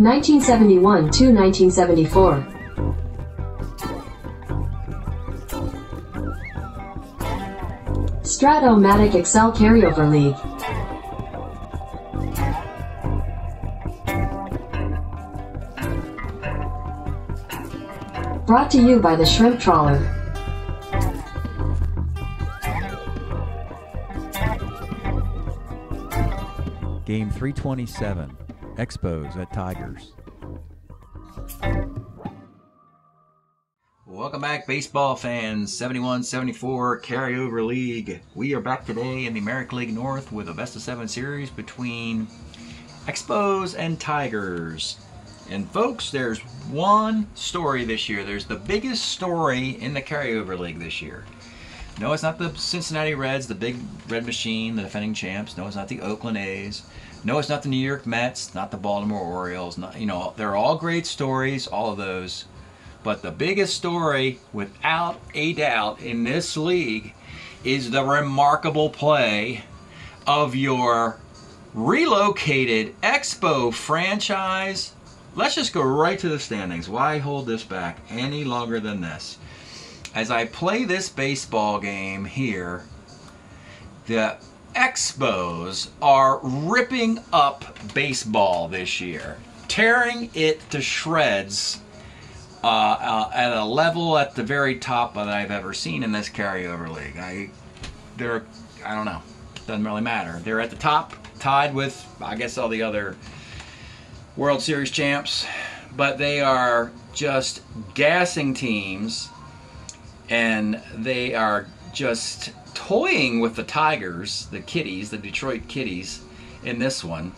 1971 to 1974. Strat-O-Matic Excel Carryover League. Brought to you by the Shrimp Trawler. Game 327, Expos at Tigers. Welcome back, baseball fans. 71-74 Carryover League. We are back today in the American League North with a best-of-7 series between Expos and Tigers. And folks, there's one story this year. There's the biggest story in the Carryover League this year. No, it's not the Cincinnati Reds, the big red machine, the defending champs. No, it's not the Oakland A's. No, it's not the New York Mets, not the Baltimore Orioles. Not, they're all great stories, all of those. But the biggest story, without a doubt, in this league is the remarkable play of your relocated Expo franchise. Let's just go right to the standings. Why hold this back any longer than this? As I play this baseball game here, the Expos are ripping up baseball this year, tearing it to shreds at a level at the very top that I've ever seen in this Carryover League. I don't know. Doesn't really matter. They're at the top, tied with, I guess, all the other World Series champs, but they are just gassing teams, and they are just toying with the Tigers, the Kitties, the Detroit Kitties, in this one.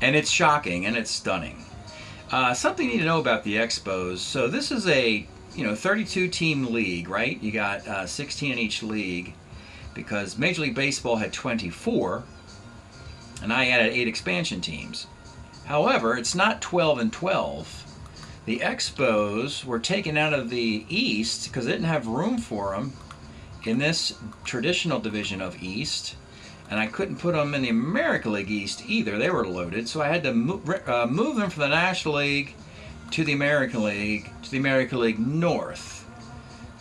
And it's shocking and it's stunning. Something you need to know about the Expos. So this is a 32 team league, right? You got 16 in each league because Major League Baseball had 24, and I added 8 expansion teams. However, it's not 12 and 12. The Expos were taken out of the East because they didn't have room for them in this traditional division of East, and I couldn't put them in the American League East either. They were loaded, so I had to move them from the National League to the American League North.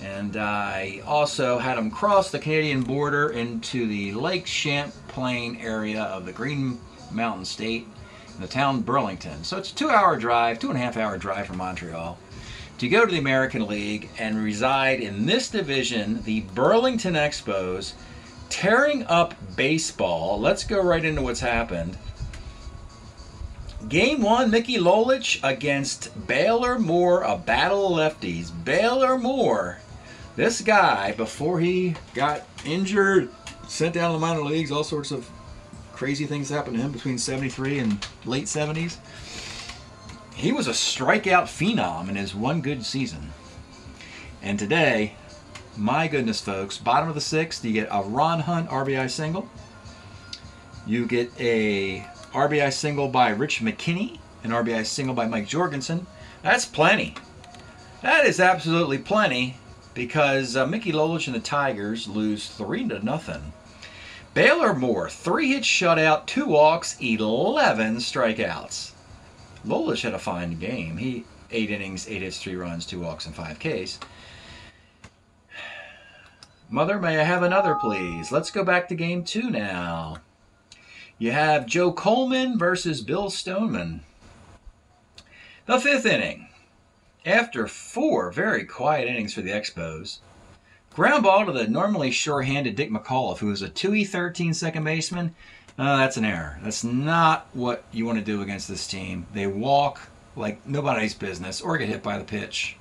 And I also had them cross the Canadian border into the Lake Champlain area of the Green Mountain State, in the town Burlington. So it's a 2-hour drive, 2.5-hour drive from Montreal to go to the American League and reside in this division, the Burlington Expos, tearing up baseball. Let's go right into what's happened. Game 1, Mickey Lolich against Baylor Moore, a battle of lefties. Baylor Moore, this guy, before he got injured, sent down to the minor leagues, all sorts of crazy things happened to him between 73 and late 70s. He was a strikeout phenom in his one good season. And today, my goodness, folks, bottom of the 6th, you get a Ron Hunt RBI single. You get a RBI single by Rich McKinney, an RBI single by Mike Jorgensen. That's plenty. That is absolutely plenty, because Mickey Lolich and the Tigers lose 3-0. Baylor Moore, 3-hit shutout, 2 walks, 11 strikeouts. Lolich had a fine game. He 8 innings, 8 hits, 3 runs, 2 walks, and 5 Ks. Mother, may I have another, please? Let's go back to game 2 now. You have Joe Coleman versus Bill Stoneman. The 5th inning. After 4 very quiet innings for the Expos, ground ball to the normally sure-handed Dick McAuliffe, who is a 2E13 second baseman. That's an error. That's not what you want to do against this team. They walk like nobody's business or get hit by the pitch.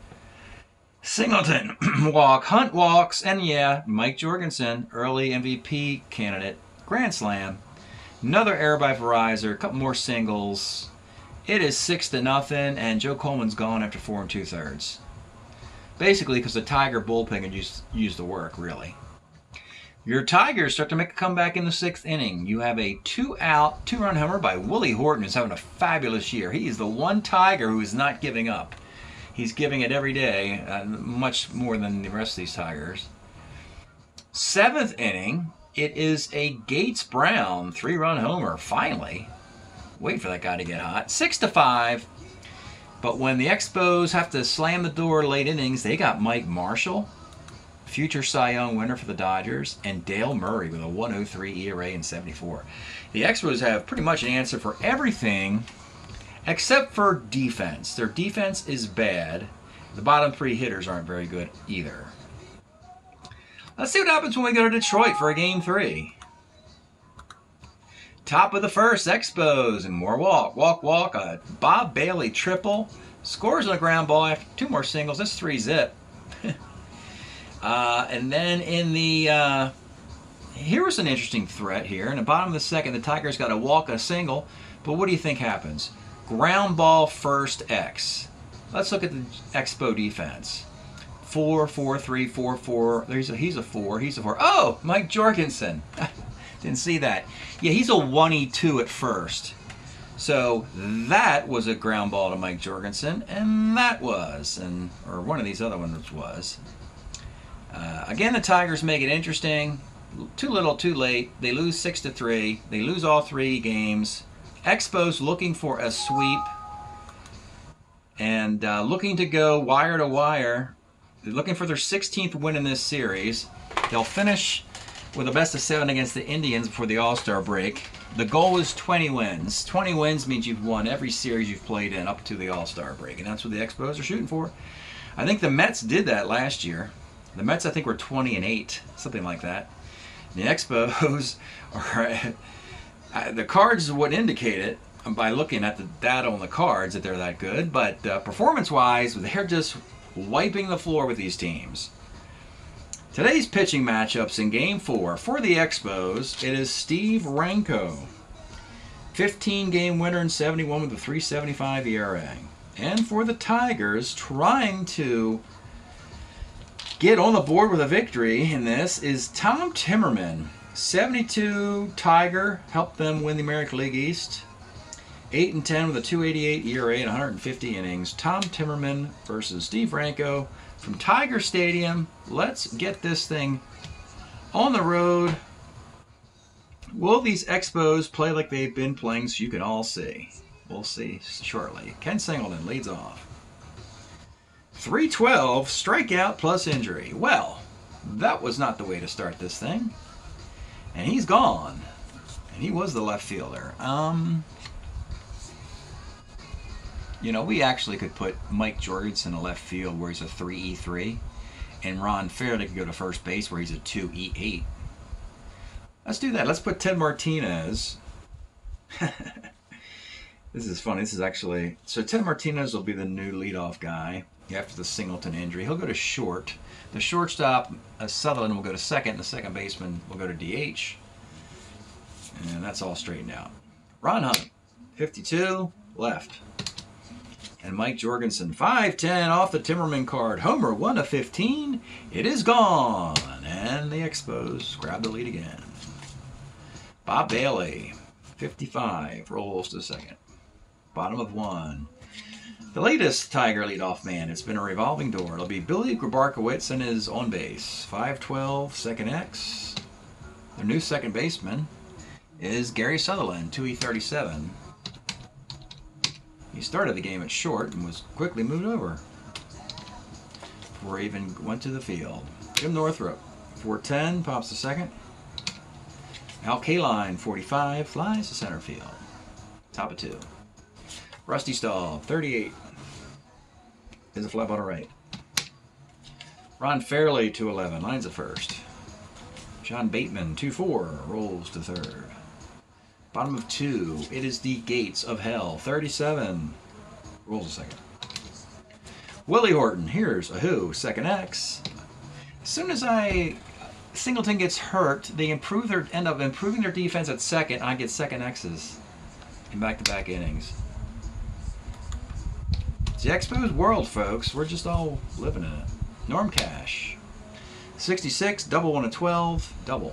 Singleton walk, Hunt walks, and yeah, Mike Jorgensen, early MVP candidate, grand slam. Another error by Verizon, a couple more singles. It is 6-0, and Joe Coleman's gone after 4 2/3. Basically, because the Tiger bullpen can use the work, really. Your Tigers start to make a comeback in the 6th inning. You have a 2-out, 2-run homer by Willie Horton, who's having a fabulous year. He is the one Tiger who is not giving up. He's giving it every day, much more than the rest of these Tigers. 7th inning, it is a Gates Brown 3-run homer, finally. Wait for that guy to get hot. 6-5. But when the Expos have to slam the door late innings, they got Mike Marshall, future Cy Young winner for the Dodgers, and Dale Murray with a 1.03 ERA in 74. The Expos have pretty much an answer for everything except for defense. Their defense is bad. The bottom 3 hitters aren't very good either. Let's see what happens when we go to Detroit for a Game 3. Top of the first, Expos, and more walk. A Bob Bailey triple. Scores on a ground ball after 2 more singles. That's 3-zip. And then in the... here was an interesting threat here. In the bottom of the second, the Tigers got a walk, a single. But what do you think happens? Ground ball first X. Let's look at the Expo defense. 4-4-3, 4-4. He's a 4. He's a 4. Oh, Mike Jorgensen. Didn't see that. Yeah, he's a 1-2 at first. So that was a ground ball to Mike Jorgensen, and that was, or one of these other ones was. Again, the Tigers make it interesting. Too little, too late. They lose 6-3. They lose all 3 games. Expos looking for a sweep and looking to go wire to wire. They're looking for their 16th win in this series. They'll finish with a best-of-7 against the Indians before the All-Star break. The goal is 20 wins. 20 wins means you've won every series you've played in up to the All-Star break, and that's what the Expos are shooting for. I think the Mets did that last year. The Mets, I think, were 20-8, something like that. The Expos are... the cards would indicate it by looking at the data on the cards that they're that good, but performance-wise, they're just wiping the floor with these teams. Today's pitching matchups in Game 4 for the Expos, it is Steve Ranko, 15-game winner in 71 with a 3.75 ERA. And for the Tigers, trying to get on the board with a victory in this is Tom Timmerman, 72 Tiger, helped them win the American League East. 8-10 with a 2.88 ERA and 150 innings. Tom Timmerman versus Steve Ranko from Tiger Stadium. Let's get this thing on the road. Will these Expos play like they've been playing so you can all see? We'll see shortly. Ken Singleton leads off. 312, strikeout plus injury. Well, that was not the way to start this thing. And he's gone. And he was the left fielder. You know, we actually could put Mike Jorgensen in left field where he's a 3E3, and Ron Fairley could go to first base where he's a 2E8. Let's do that. Let's put Ted Martinez. This is funny. This is actually... So Ted Martinez will be the new leadoff guy after the Singleton injury. He'll go to short. The shortstop, Sutherland, will go to second. The second baseman will go to DH. And that's all straightened out. Ron Hunt, 52, left. And Mike Jorgensen, 5'10", off the Timmerman card. Homer, 1/15. It is gone. And the Expos grab the lead again. Bob Bailey, 55, rolls to second. Bottom of 1. The latest Tiger leadoff man. It's been a revolving door. It'll be Billy Grabarkowitz and his on base. 5'12", second X. Their new second baseman is Gary Sutherland, 2E37. He started the game at short and was quickly moved over before he even went to the field. Jim Northrup, 4'10", pops to second. Al Kaline, 45, flies to center field. Top of 2. Rusty Stahl, 38, is a fly ball to right. Ron Fairley, 211, lines at first. John Bateman, 2-4, rolls to third. Bottom of 2, it is the Gates of Hell, 37, rolls to second. Willie Horton, here's a who, second X. As soon as Singleton gets hurt, they end up improving their defense at second, and I get second X's in back-to-back innings. It's the Expos world, folks. We're just all living in it. Norm Cash, 66, double 1 of 12, double.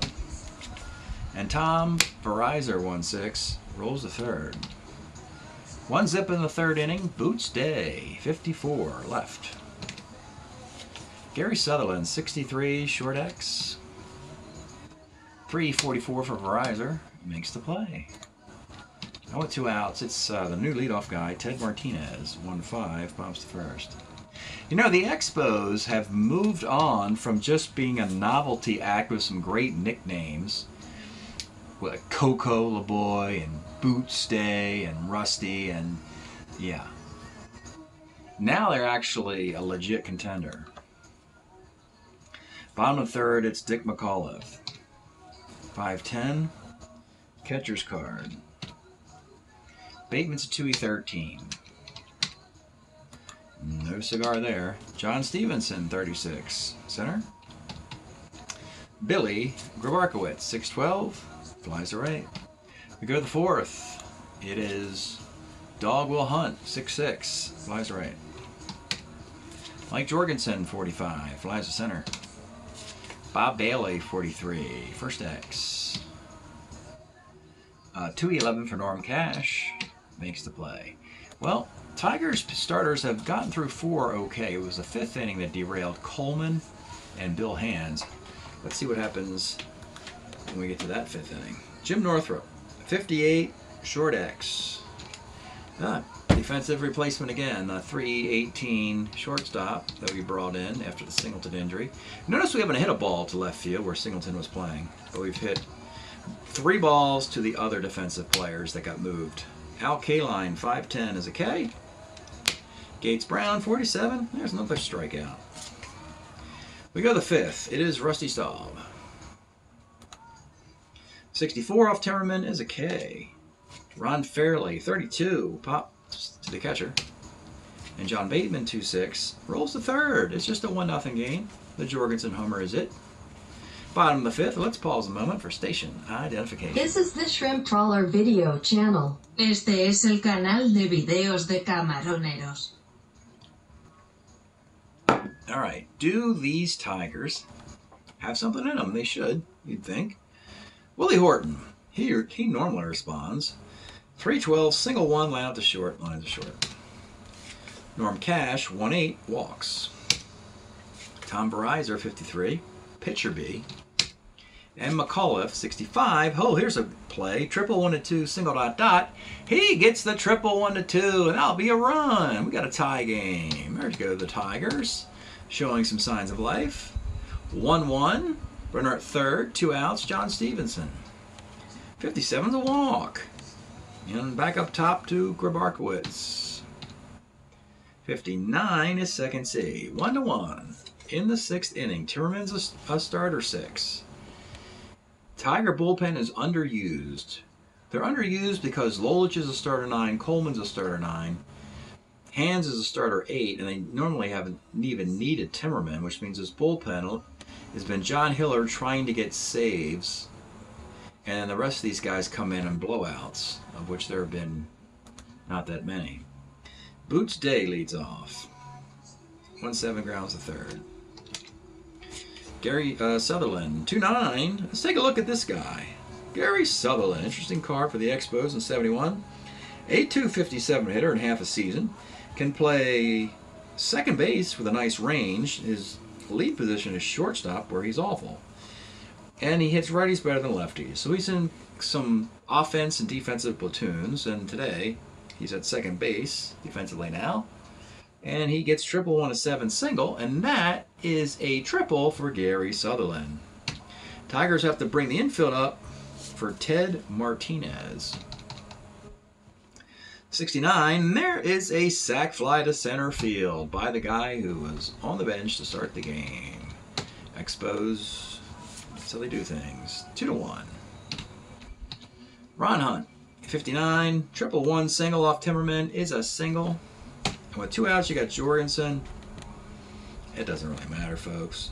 And Tom Verizor, 1-6, rolls to third. 1-zip in the third inning. Boots Day, 54, left. Gary Sutherland, 63, short X. 344 for Verizor, makes the play. I went 2 outs. It's the new leadoff guy, Ted Martinez, 1-5, pops to first. You know, the Expos have moved on from just being a novelty act with some great nicknames, like Coco LaBoy and Boots Day and Rusty, and yeah. Now they're actually a legit contender. Bottom of third, it's Dick McAuliffe. 5-10, catcher's card. Bateman's a 2-13. No cigar there. John Stevenson, 36. Center. Billy Grabarkowitz, 6'12". Flies to right. We go to the fourth. It is Dog Will Hunt, 6'6". Flies to right. Mike Jorgensen, 45. Flies to center. Bob Bailey, 43. First X. 2-11 for Norm Cash. Makes the play. Well, Tigers starters have gotten through 4 okay. It was the 5th inning that derailed Coleman and Bill Hands. Let's see what happens when we get to that 5th inning. Jim Northrup, 58, short X. Defensive replacement again, a 3-18 shortstop that we brought in after the Singleton injury. Notice we haven't hit a ball to left field where Singleton was playing, but we've hit 3 balls to the other defensive players that got moved. Al Kaline, 5'10", is a K. Gates Brown, 47. There's another strikeout. We go to the 5th. It is Rusty Staub. 64 off Timmerman is a K. Ron Fairley, 32, pops to the catcher. And John Bateman, 2-6, rolls to third. It's just a 1-0 game. The Jorgensen homer is it. Bottom of the 5th, let's pause a moment for station identification. This is the Shrimp Trawler video channel. Este es el canal de videos de camaroneros. All right, do these Tigers have something in them? They should, you'd think. Willie Horton, he normally responds. 3-12, single 1, line out to short, line to short. Norm Cash, 1-8, walks. Tom Verizor, 53, pitcher B. And McAuliffe, 65. Oh, here's a play. Triple 1-2, single ... He gets the triple 1-2, and that'll be a run. We got a tie game. There go the Tigers, showing some signs of life. 1-1. Runner at third, 2 outs. John Stevenson. 57's a walk. And back up top to Grabarkowitz. 59 is second C. 1-1 in the 6th inning. Timmerman's a starter 6. Tiger bullpen is underused. They're underused because Lolich is a starter 9, Coleman's a starter 9, Hands is a starter 8, and they normally haven't even needed Timmerman, which means his bullpen has been John Hiller trying to get saves, and the rest of these guys come in blowouts, of which there have been not that many. Boots Day leads off. 1-7 grounds to third. Gary Sutherland, 2-9. Let's take a look at this guy. Gary Sutherland, interesting card for the Expos in 71. A .257 hitter in half a season. Can play second base with a nice range. His lead position is shortstop, where he's awful. And he hits righties better than lefties. So he's in some offense and defensive platoons, and today he's at second base defensively now. And he gets triple 1-7 single, and that is a triple for Gary Sutherland. Tigers have to bring the infield up for Ted Martinez. 69, there is a sac fly to center field by the guy who was on the bench to start the game. Expos, that's how they do things. 2-1. Ron Hunt, 59, triple 1 single off Timmerman is a single. And with 2 outs, you got Jorgensen. It doesn't really matter, folks.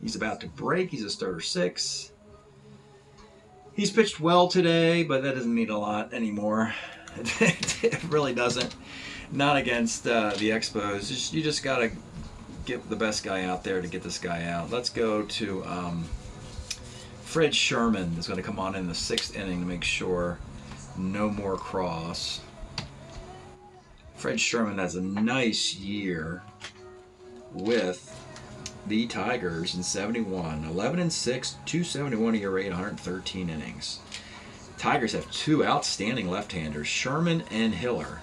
He's about to break. He's a starter 6. He's pitched well today, but that doesn't mean a lot anymore. It really doesn't. Not against the Expos. You just got to get the best guy out there to get this guy out. Let's go to Fred Sherman is going to come on in the 6th inning to make sure no more cross. Fred Sherman has a nice year with the Tigers in 71. 11-6, 271 ERA, 113 innings. Tigers have two outstanding left-handers, Sherman and Hiller.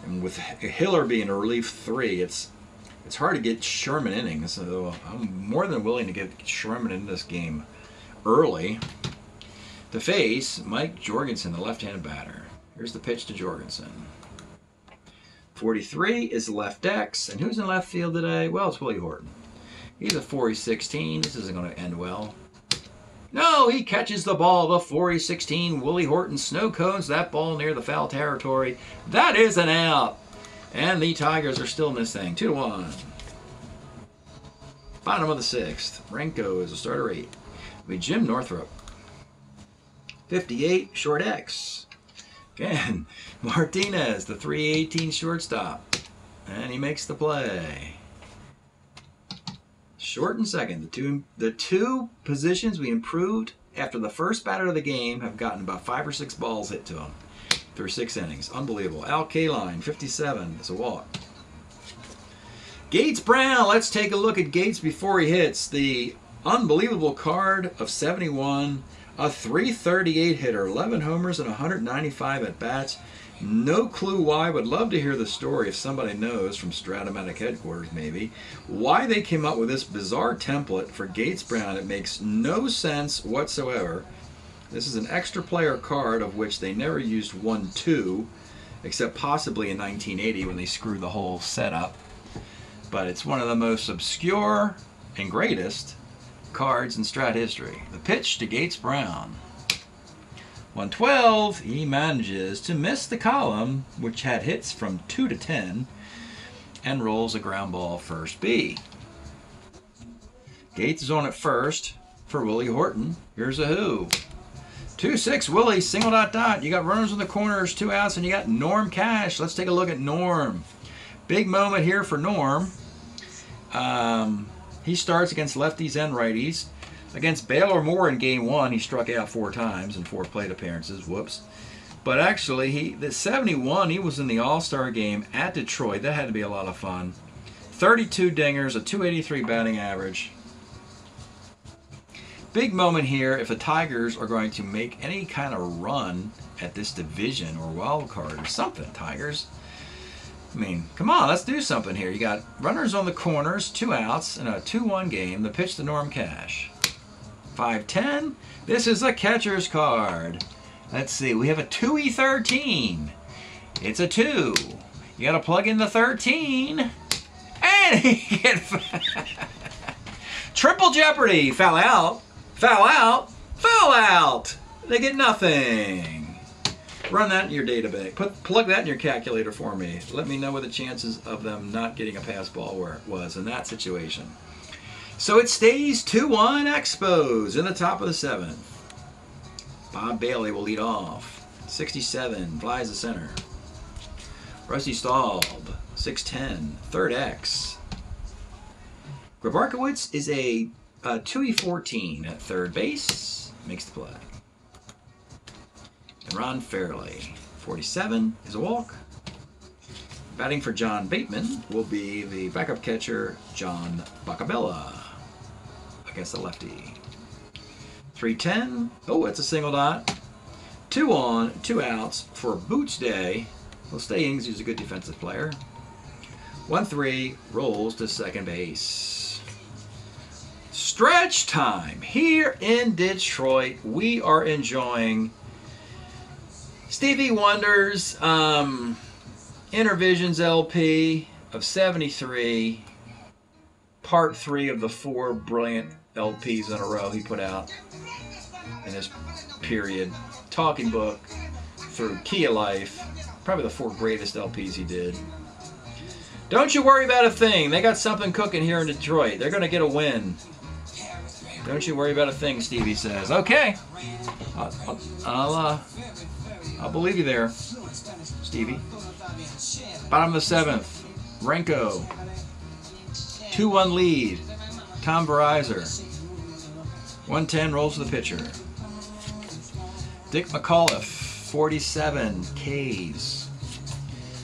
And with Hiller being a relief 3, it's hard to get Sherman innings. So I'm more than willing to get Sherman in this game early. To face Mike Jorgensen, the left-handed batter. Here's the pitch to Jorgensen. 43 is left X. And who's in left field today? Well, it's Willie Horton. He's a 40-16. This isn't going to end well. No, he catches the ball. The 40-16. Willie Horton snow cones that ball near the foul territory. That is an out. And the Tigers are still in this thing. 2-1. Bottom of the 6th. Renko is a starter 8. It'll be Jim Northrup. 58, short X. Again, Martinez, the 318 shortstop. And he makes the play. Short and second. The two positions we improved after the first batter of the game have gotten about 5 or 6 balls hit to them through 6 innings. Unbelievable. Al Kaline, 57. It's a walk. Gates Brown. Let's take a look at Gates before he hits. The unbelievable card of 71. A 338 hitter, 11 homers and 195 at-bats. No clue why. Would love to hear the story if somebody knows from Strat-O-Matic headquarters maybe. Why they came up with this bizarre template for Gates Brown. It makes no sense whatsoever. This is an extra player card of which they never used 1-2, except possibly in 1980 when they screwed the whole setup. But it's one of the most obscure and greatest cards in Strat history. The pitch to Gates Brown. 112, he manages to miss the column, which had hits from 2 to 10, and rolls a ground ball first B. Gates is on at first for Willie Horton. Here's a who. 2-6 Willie, single dot dot. You got runners in the corners, 2 outs, and you got Norm Cash. Let's take a look at Norm. Big moment here for Norm. He starts against lefties and righties. Against Baylor Moore in Game 1, he struck out 4 times in 4 plate appearances. Whoops. But actually, the 71, he was in the All-Star game at Detroit. That had to be a lot of fun. 32 dingers, a 283 batting average. Big moment here if the Tigers are going to make any kind of run at this division or wild card or something, Tigers. I mean, come on, let's do something here. You got runners on the corners, 2 outs in a 2-1 game. The pitch to Norm Cash. 5-10. This is a catcher's card. Let's see. We have a 2E13. It's a 2. You got to plug in the 13. And he gets triple jeopardy. Foul out. Foul out. Foul out. They get nothing. Run that in your database. Plug that in your calculator for me. Let me know what the chances of them not getting a pass ball where it was in that situation. So it stays 2-1 Expos in the top of the 7th. Bob Bailey will lead off. 67, flies to center. Rusty Staub, 6'10", third X. Grabarkowitz is a 2E14 at third base. Makes the play. And Ron Fairley, 47, is a walk. Batting for John Bateman will be the backup catcher, John Bacabella, against the lefty. 3-10. Oh, it's a single dot. 2 on, 2 outs for Boots Day. Well, Stayings, he's a good defensive player. 1-3, rolls to second base. Stretch time here in Detroit. We are enjoying Stevie Wonder's Intervisions LP of 73, part 3 of the 4 brilliant LPs in a row he put out in this period. Talking Book through Key of Life, probably the 4 greatest LPs he did. Don't you worry about a thing. They got something cooking here in Detroit. They're going to get a win. Don't you worry about a thing, Stevie says. Okay. I'll believe you there, Stevie. Bottom of the 7th. Renko. 2-1 lead. Tom Verizor. 110 rolls to the pitcher. Dick McAuliffe. 47 Ks.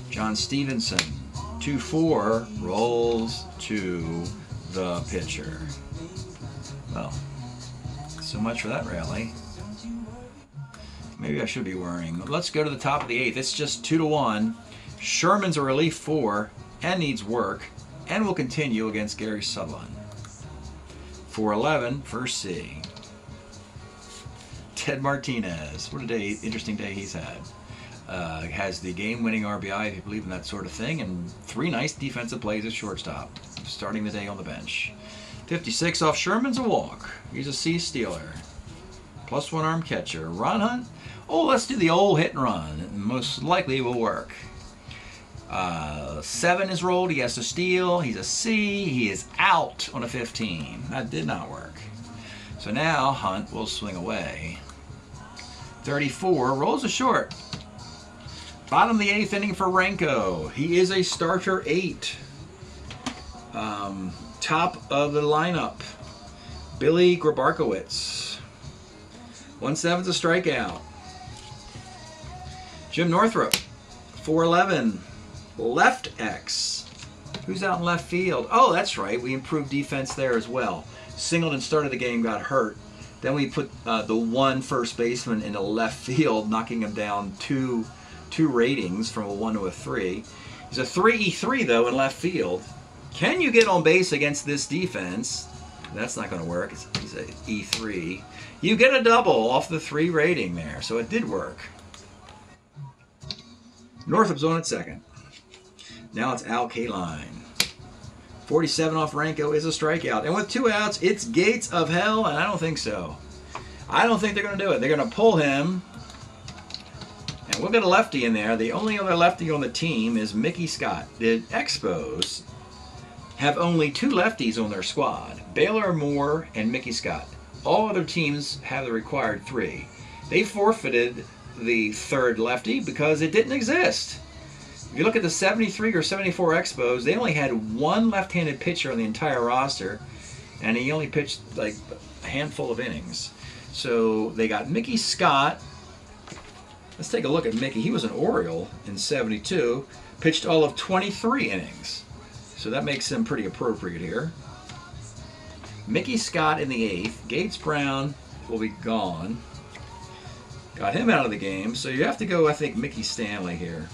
John Stevenson. 2-4 rolls to the pitcher. Well, so much for that rally. Maybe I should be worrying. Let's go to the top of the 8th. It's just 2-1. Sherman's a relief 4 and needs work, and will continue against Gary Sutherland. 4-11, first C. Ted Martinez. What a day, interesting day he's had. Has the game-winning RBI, if you believe in that sort of thing, and 3 nice defensive plays at shortstop, starting the day on the bench. 56 off Sherman's a walk. He's a C stealer. +1 arm catcher. Ron Hunt. Oh, let's do the old hit and run. Most likely it will work. 7 is rolled. He has to steal. He's a C. He is out on a 15. That did not work. So now Hunt will swing away. 34 rolls a short. Bottom of the 8th inning for Renko. He is a starter 8. Top of the lineup, Billy Grabarkowitz. 1/7's a strikeout. Jim Northrup. 4-11. Left X. Who's out in left field? Oh, that's right. We improved defense there as well. Singleton started the game, got hurt. Then we put the 1 first baseman into left field, knocking him down two ratings from a 1 to a 3. He's a 3E3 though in left field. Can you get on base against this defense? That's not going to work. He's a E3. You get a double off the 3 rating there, so it did work. Northrop's on at second. Now it's Al Kaline. 47 off Renko is a strikeout. And with 2 outs, it's Gates of Hell, and I don't think so. I don't think they're going to do it. They're going to pull him. And we'll get a lefty in there. The only other lefty on the team is Mickey Scott. The Expos have only 2 lefties on their squad. Baylor Moore and Mickey Scott. All other teams have the required 3. They forfeited the 3rd lefty because it didn't exist. If you look at the 73 or 74 Expos, they only had 1 left-handed pitcher on the entire roster, and he only pitched like a handful of innings. So they got Mickey Scott. Let's take a look at Mickey. He was an Oriole in 72, pitched all of 23 innings. So that makes him pretty appropriate here. Mickey Scott in the 8th. Gates Brown will be gone. Got him out of the game. So you have to go, I think, Mickey Stanley here.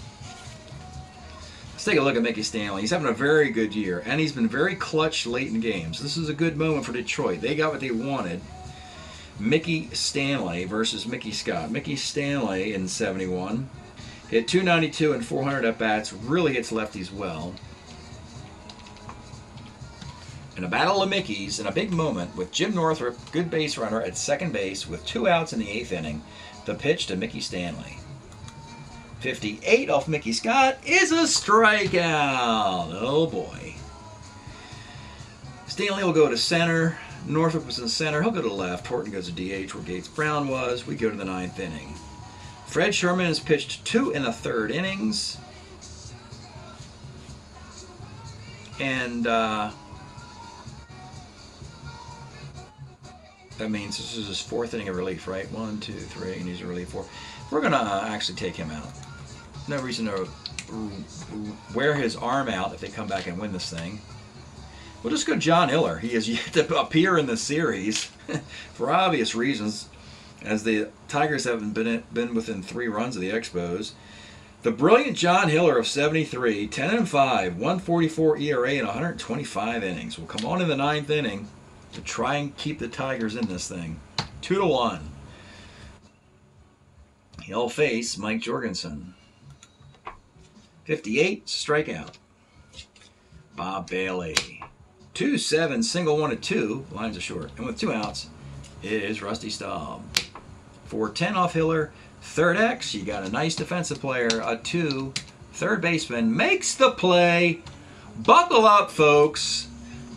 Let's take a look at Mickey Stanley. He's having a very good year, and he's been very clutch late in games. This is a good moment for Detroit. They got what they wanted. Mickey Stanley versus Mickey Scott. Mickey Stanley in 71 hit .292 and 400 at-bats. Really hits lefties well. In a battle of Mickeys, in a big moment with Jim Northrup, good base runner at second base with 2 outs in the 8th inning, the pitch to Mickey Stanley. 58 off Mickey Scott is a strikeout. Oh boy. Stanley will go to center. Northrup was in center. He'll go to left. Horton goes to DH where Gates Brown was. We go to the 9th inning. Fred Sherman has pitched 2 in the 3rd innings. And that means this is his 4th inning of relief, right? 1, 2, 3, and he's a relief 4. We're going to actually take him out. No reason to wear his arm out if they come back and win this thing. We'll just go John Iller. He has yet to appear in the series for obvious reasons, as the Tigers haven't been within 3 runs of the Expos. The brilliant John Hiller of 73, 10-5, 144 ERA in 125 innings, will come on in the 9th inning to try and keep the Tigers in this thing. 2-1. He'll face Mike Jorgensen. 58, strikeout. Bob Bailey. 2-7, single 1-2, lines are short. And with 2 outs, it is Rusty Staub. 4-10 off Hiller. 3rd X, you got a nice defensive player. A 2, 3rd baseman makes the play. Buckle up, folks.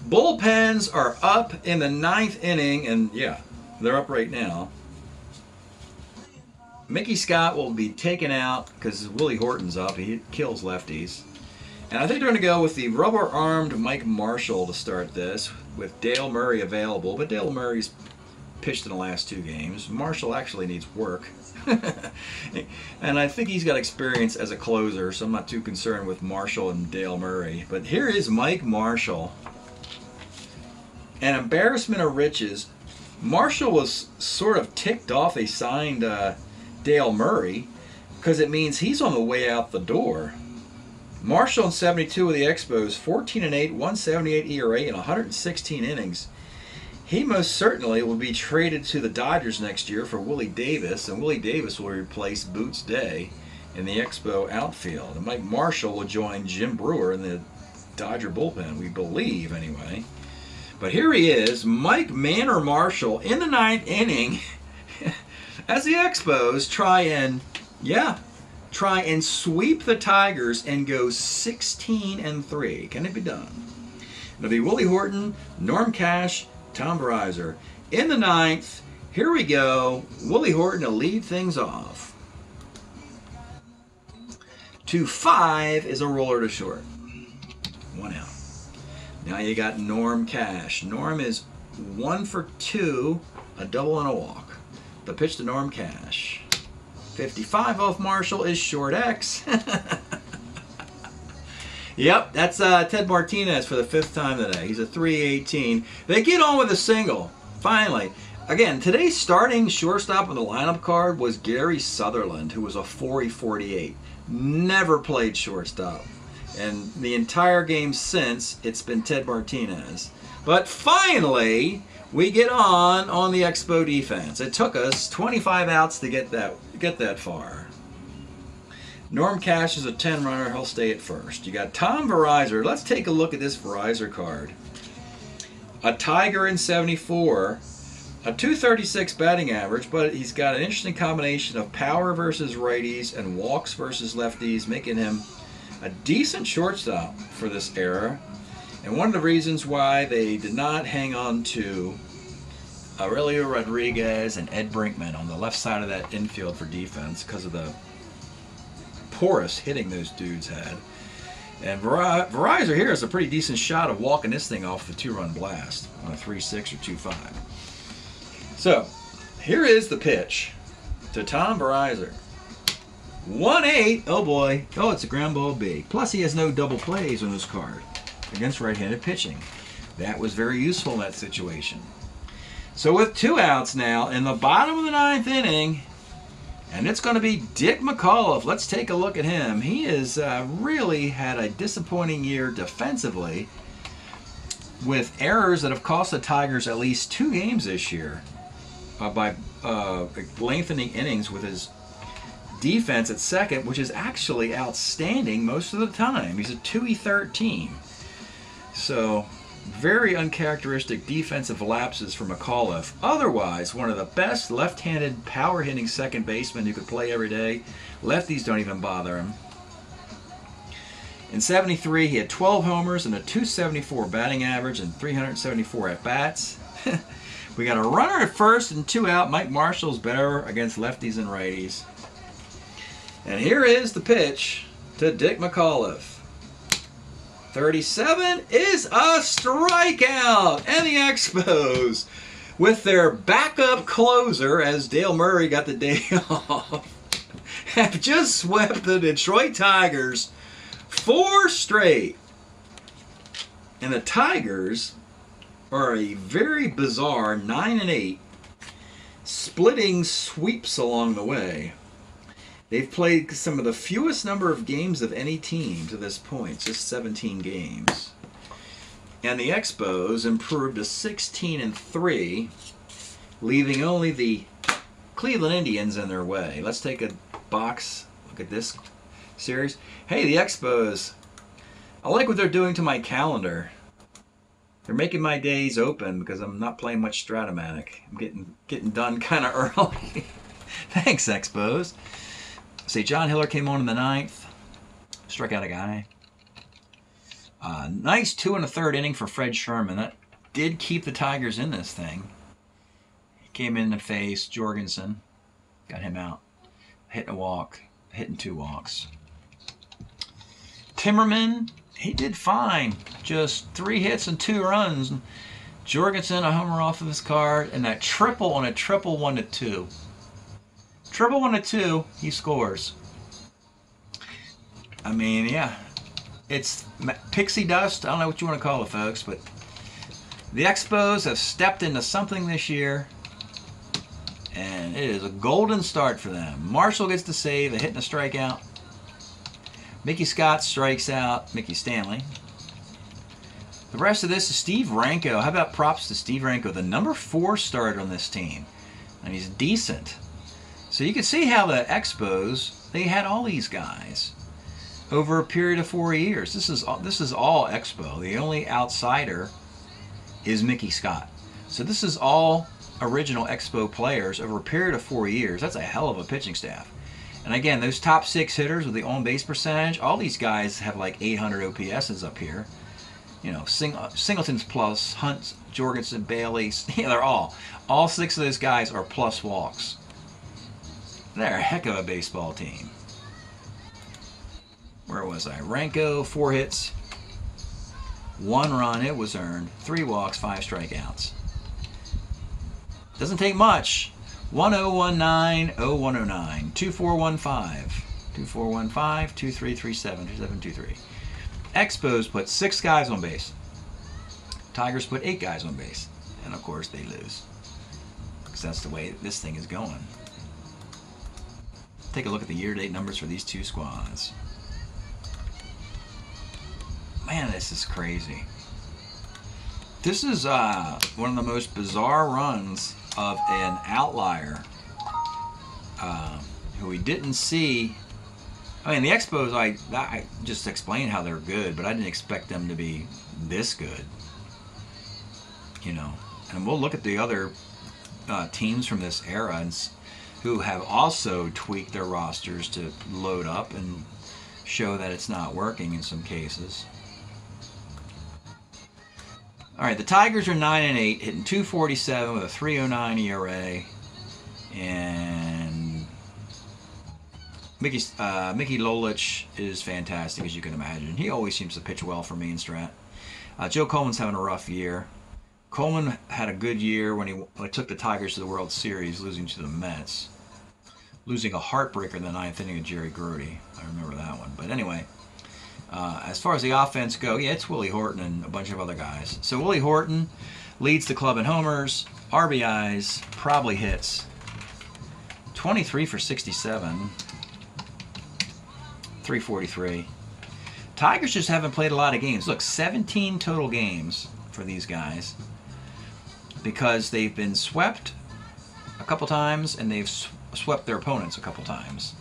Bullpens are up in the 9th inning, and yeah, they're up right now. Mickey Scott will be taken out because Willie Horton's up. He kills lefties. And I think they're going to go with the rubber-armed Mike Marshall to start this, with Dale Murray available. But Dale Murray's pitched in the last 2 games. Marshall actually needs work. And I think he's got experience as a closer, so I'm not too concerned with Marshall and Dale Murray. But here is Mike Marshall. An embarrassment of riches. Marshall was sort of ticked off. They signed Dale Murray, because it means he's on the way out the door. Marshall in 72 with the Expos, 14-8, 178 ERA in 116 innings. He most certainly will be traded to the Dodgers next year for Willie Davis, and Willie Davis will replace Boots Day in the Expo outfield. And Mike Marshall will join Jim Brewer in the Dodger bullpen, we believe anyway. But here he is, Mike Manor Marshall in the 9th inning as the Expos try and sweep the Tigers and go 16-3. Can it be done? It'll be Willie Horton, Norm Cash, Tom Verizor. In the 9th, here we go. Willie Horton to lead things off. 2-5 is a roller to short. 1 out. Now you got Norm Cash. Norm is 1 for 2, a double and a walk. The pitch to Norm Cash. 55 off Marshall is short X. Yep, that's Ted Martinez for the 5th time today. He's a 318. They get on with a single, finally. Again, today's starting shortstop on the lineup card was Gary Sutherland, who was a 4-48. Never played shortstop. And the entire game since, it's been Ted Martinez. But finally, we get on the Expo defense. It took us 25 outs to get that far. Norm Cash is a 10-runner. He'll stay at first. You got Tom Verizor. Let's take a look at this Verizor card. A Tiger in 74. A 236 batting average, but he's got an interesting combination of power versus righties and walks versus lefties, making him a decent shortstop for this era. And one of the reasons why they did not hang on to Aurelio Rodriguez and Ed Brinkman on the left side of that infield for defense because of the porous hitting those dudes had. And Verizor here is a pretty decent shot of walking this thing off the 2-run blast on a 3-6 or 2-5. So, here is the pitch to Tom Verizor. 1-8. Oh boy. Oh, it's a ground ball B. Plus, he has no double plays on his card against right-handed pitching. That was very useful in that situation. So, with 2 outs now in the bottom of the 9th inning, and it's going to be Dick McAuliffe. Let's take a look at him. He has really had a disappointing year defensively with errors that have cost the Tigers at least 2 games this year by lengthening innings with his defense at second, which is actually outstanding most of the time. He's a 2-13. So, very uncharacteristic defensive lapses for McAuliffe. Otherwise, one of the best left-handed power-hitting second basemen who could play every day. Lefties don't even bother him. In 73, he had 12 homers and a 274 batting average and 374 at-bats. We got a runner at first and 2 out. Mike Marshall's better against lefties and righties. And here is the pitch to Dick McAuliffe. 37 is a strikeout. And the Expos, with their backup closer, as Dale Murray got the day off, have just swept the Detroit Tigers 4 straight. And the Tigers are a very bizarre 9-8, splitting sweeps along the way. They've played some of the fewest number of games of any team to this point, just 17 games. And the Expos improved to 16-3, leaving only the Cleveland Indians in their way. Let's take a box look at this series. Hey, the Expos, I like what they're doing to my calendar. They're making my days open because I'm not playing much Strat-O-Matic. I'm getting done kind of early. Thanks, Expos. See, John Hiller came on in the 9th. Struck out a guy. Nice 2 1/3 inning for Fred Sherman. That did keep the Tigers in this thing. He came in to face Jorgensen. Got him out. Hitting a walk. Hitting 2 walks. Timmerman, he did fine. Just 3 hits and 2 runs. Jorgensen, a homer off of his card. And that triple on a triple 1-2. Triple 1-2, he scores. I mean, yeah. It's pixie dust. I don't know what you want to call it, folks, but the Expos have stepped into something this year, And it is a golden start for them. Marshall gets the save, a hit and a strikeout. Mickey Scott strikes out Mickey Stanley. The rest of this is Steve Ranko. How about props to Steve Ranko, the number 4 starter on this team. And he's decent. So you can see how the Expos, they had all these guys over a period of 4 years. This is all Expo. The only outsider is Mickey Scott. So this is all original Expo players over a period of 4 years. That's a hell of a pitching staff. And again, those top 6 hitters with the on-base percentage, all these guys have like 800 OPSs up here. You know, Singleton's plus, Hunt, Jorgensen, Bailey, yeah, they're all 6 of those guys are plus walks. They're a heck of a baseball team. Where was I? Ranko, 4 hits, 1 run, it was earned, 3 walks, 5 strikeouts. Doesn't take much. 1019 0109 2415 2415 2337 2723. Expos put 6 guys on base. Tigers put 8 guys on base. And of course they lose. Because that's the way this thing is going. Take a look at the year-to-date numbers for these 2 squads. Man, this is crazy. This is one of the most bizarre runs of an outlier who we didn't see. I mean, the Expos, I just explained how they're good, but I didn't expect them to be this good. You know, and we'll look at the other teams from this era and who have also tweaked their rosters to load up and show that it's not working in some cases. All right, the Tigers are 9-8, hitting .247 with a .309 ERA, and Mickey Lolich is fantastic, as you can imagine. He always seems to pitch well for me in Strat. Joe Coleman's having a rough year. Coleman had a good year when he took the Tigers to the World Series, losing to the Mets, losing a heartbreaker in the 9th inning of Jerry Grody. I remember that one. But anyway. As far as the offense go, yeah, it's Willie Horton and a bunch of other guys. So Willie Horton leads the club in homers, RBIs, probably hits. 23 for 67, 343. Tigers just haven't played a lot of games. Look, 17 total games for these guys because they've been swept a couple times and they've swept their opponents a couple times.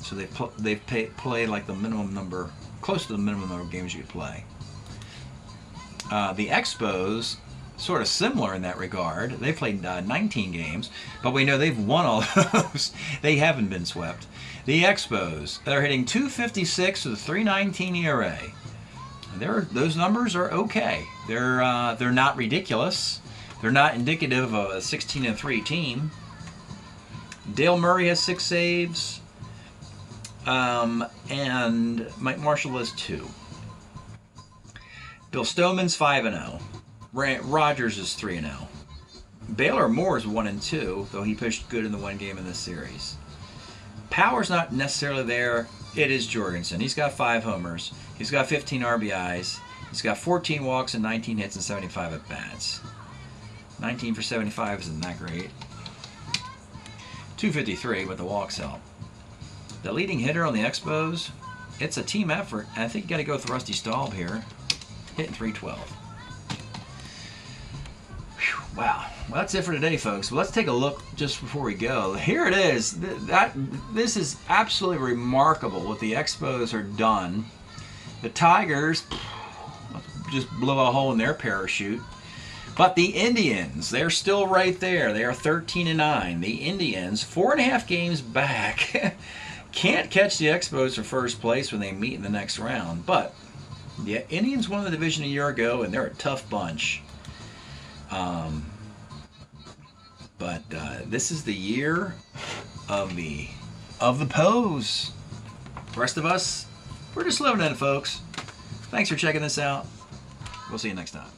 So they've played like the minimum number, close to the minimum number of games you could play. The Expos, sort of similar in that regard. They played 19 games, but we know they've won all those. They haven't been swept. The Expos, they're hitting .256 with a .319 ERA. Those numbers are okay. They're not ridiculous. They're not indicative of a 16-3 team. Dale Murray has 6 saves. And Mike Marshall has 2. Bill Stoneman's 5-0. Rogers is 3-0. Baylor Moore is 1-2, though he pitched good in the 1 game in this series. Power's not necessarily there. It is Jorgensen. He's got 5 homers. He's got 15 RBIs. He's got 14 walks and 19 hits and 75 at bats. 19 for 75 isn't that great. 253, but the walks help. The leading hitter on the Expos, it's a team effort. I think you got to go with Rusty Staub here, hitting .312. Whew, wow. Well, that's it for today, folks. Well, let's take a look just before we go. Here it is. This is absolutely remarkable what the Expos are done. The Tigers just blew a hole in their parachute. But the Indians, they're still right there. They are 13-9. The Indians, 4.5 games back. Can't catch the Expos for first place when they meet in the next round. But the Indians won the division a year ago, and they're a tough bunch. But this is the year of the pose. The rest of us, we're just living in it, folks. Thanks for checking this out. We'll see you next time.